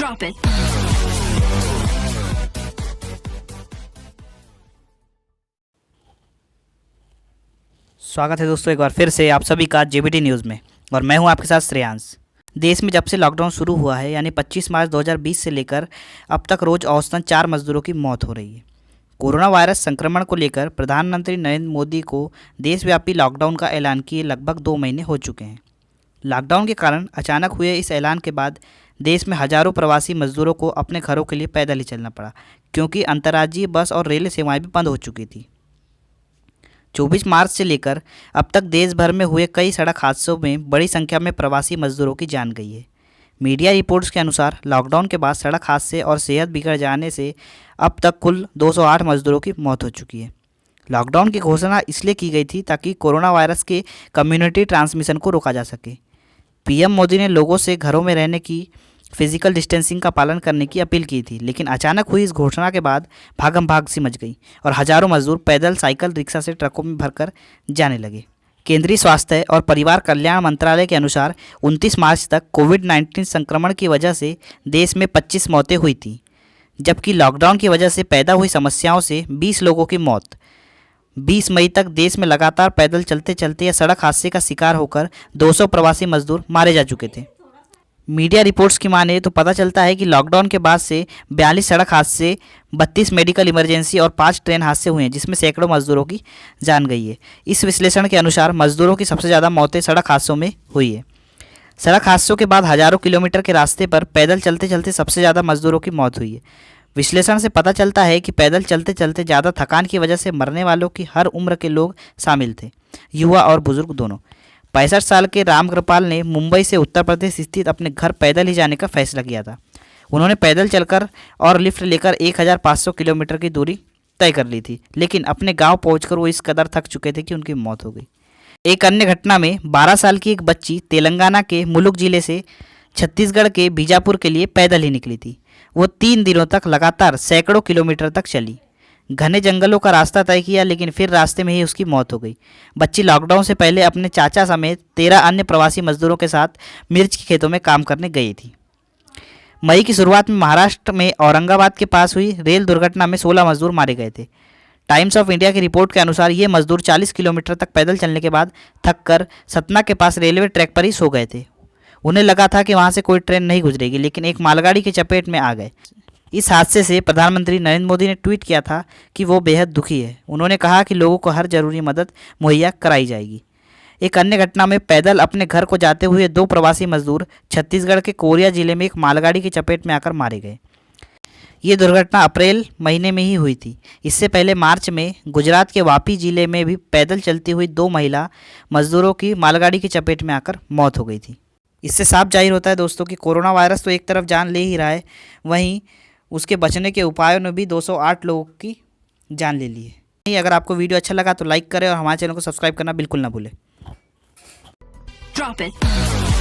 Drop it. स्वागत है दोस्तों एक बार फिर से आप सभी का जेबीटी न्यूज़ में। और मैं हूं आपके साथ श्रेयांश। देश में जब से लॉकडाउन शुरू हुआ है यानी 25 मार्च 2020 से लेकर अब तक रोज़ औसतन 4 मजदूरों की मौत हो रही है। कोरोना वायरस संक्रमण को लेकर प्रधानमंत्री नरेंद्र मोदी को देशव्यापी लॉकडाउन का ऐलान किए लगभग 2 महीने हो चुके हैं। लॉकडाउन के कारण अचानक हुए इस ऐलान के बाद देश में हज़ारों प्रवासी मजदूरों को अपने घरों के लिए पैदल ही चलना पड़ा, क्योंकि अंतर्राज्यीय बस और रेल सेवाएं भी बंद हो चुकी थी। 24 मार्च से लेकर अब तक देश भर में हुए कई सड़क हादसों में बड़ी संख्या में प्रवासी मजदूरों की जान गई है। मीडिया रिपोर्ट्स के अनुसार लॉकडाउन के बाद सड़क हादसे और सेहत बिगड़ जाने से अब तक कुल 208 मजदूरों की मौत हो चुकी है। लॉकडाउन की घोषणा इसलिए की गई थी ताकि कोरोना वायरस के कम्युनिटी ट्रांसमिशन को रोका जा सके। पीएम मोदी ने लोगों से घरों में रहने की, फिजिकल डिस्टेंसिंग का पालन करने की अपील की थी, लेकिन अचानक हुई इस घोषणा के बाद भागम भाग सी मच गई और हजारों मजदूर पैदल, साइकिल, रिक्शा से ट्रकों में भरकर जाने लगे। केंद्रीय स्वास्थ्य और परिवार कल्याण मंत्रालय के अनुसार 29 मार्च तक कोविड-19 संक्रमण की वजह से देश में 25 मौतें हुई थीं, जबकि लॉकडाउन की वजह से पैदा हुई समस्याओं से 20 लोगों की मौत। 20 मई तक देश में लगातार पैदल चलते चलते या सड़क हादसे का शिकार होकर 200 प्रवासी मजदूर मारे जा चुके थे। मीडिया रिपोर्ट्स की माने तो पता चलता है कि लॉकडाउन के बाद से 42 सड़क हादसे, 32 मेडिकल इमरजेंसी और 5 ट्रेन हादसे हुए हैं, जिसमें सैकड़ों मजदूरों की जान गई है। इस विश्लेषण के अनुसार मजदूरों की सबसे ज़्यादा मौतें सड़क हादसों में हुई है। सड़क हादसों के बाद हजारों किलोमीटर के रास्ते पर पैदल चलते चलते सबसे ज़्यादा मजदूरों की मौत हुई है। विश्लेषण से पता चलता है कि पैदल चलते चलते ज़्यादा थकान की वजह से मरने वालों की हर उम्र के लोग शामिल थे, युवा और बुजुर्ग दोनों। 65 साल के रामकृपाल ने मुंबई से उत्तर प्रदेश स्थित अपने घर पैदल ही जाने का फैसला किया था। उन्होंने पैदल चलकर और लिफ्ट लेकर 1500 किलोमीटर की दूरी तय कर ली थी, लेकिन अपने गांव पहुंचकर वो इस कदर थक चुके थे कि उनकी मौत हो गई। एक अन्य घटना में 12 साल की एक बच्ची तेलंगाना के मुलुगु जिले से छत्तीसगढ़ के बीजापुर के लिए पैदल ही निकली थी। वो 3 दिनों तक लगातार सैकड़ों किलोमीटर तक चली, घने जंगलों का रास्ता तय किया, लेकिन फिर रास्ते में ही उसकी मौत हो गई। बच्ची लॉकडाउन से पहले अपने चाचा समेत 13 अन्य प्रवासी मजदूरों के साथ मिर्च के खेतों में काम करने गई थी। मई की शुरुआत में महाराष्ट्र में औरंगाबाद के पास हुई रेल दुर्घटना में 16 मजदूर मारे गए थे। टाइम्स ऑफ इंडिया की रिपोर्ट के अनुसार ये मजदूर 40 किलोमीटर तक पैदल चलने के बाद थककर सतना के पास रेलवे ट्रैक पर ही सो गए थे। उन्हें लगा था कि वहाँ से कोई ट्रेन नहीं गुजरेगी, लेकिन एक मालगाड़ी की चपेट में आ गए। इस हादसे से प्रधानमंत्री नरेंद्र मोदी ने ट्वीट किया था कि वो बेहद दुखी है। उन्होंने कहा कि लोगों को हर जरूरी मदद मुहैया कराई जाएगी। एक अन्य घटना में पैदल अपने घर को जाते हुए 2 प्रवासी मजदूर छत्तीसगढ़ के कोरिया जिले में एक मालगाड़ी की चपेट में आकर मारे गए। ये दुर्घटना अप्रैल महीने में ही हुई थी। इससे पहले मार्च में गुजरात के वापी जिले में भी पैदल चलती हुई 2 महिला मजदूरों की मालगाड़ी की चपेट में आकर मौत हो गई थी। इससे साफ जाहिर होता है दोस्तों कि कोरोना वायरस तो एक तरफ जान ले ही रहा है, वहीं उसके बचने के उपायों ने भी 208 लोगों की जान ले ली है। अगर आपको वीडियो अच्छा लगा तो लाइक करें और हमारे चैनल को सब्सक्राइब करना बिल्कुल ना भूलें। Drop it.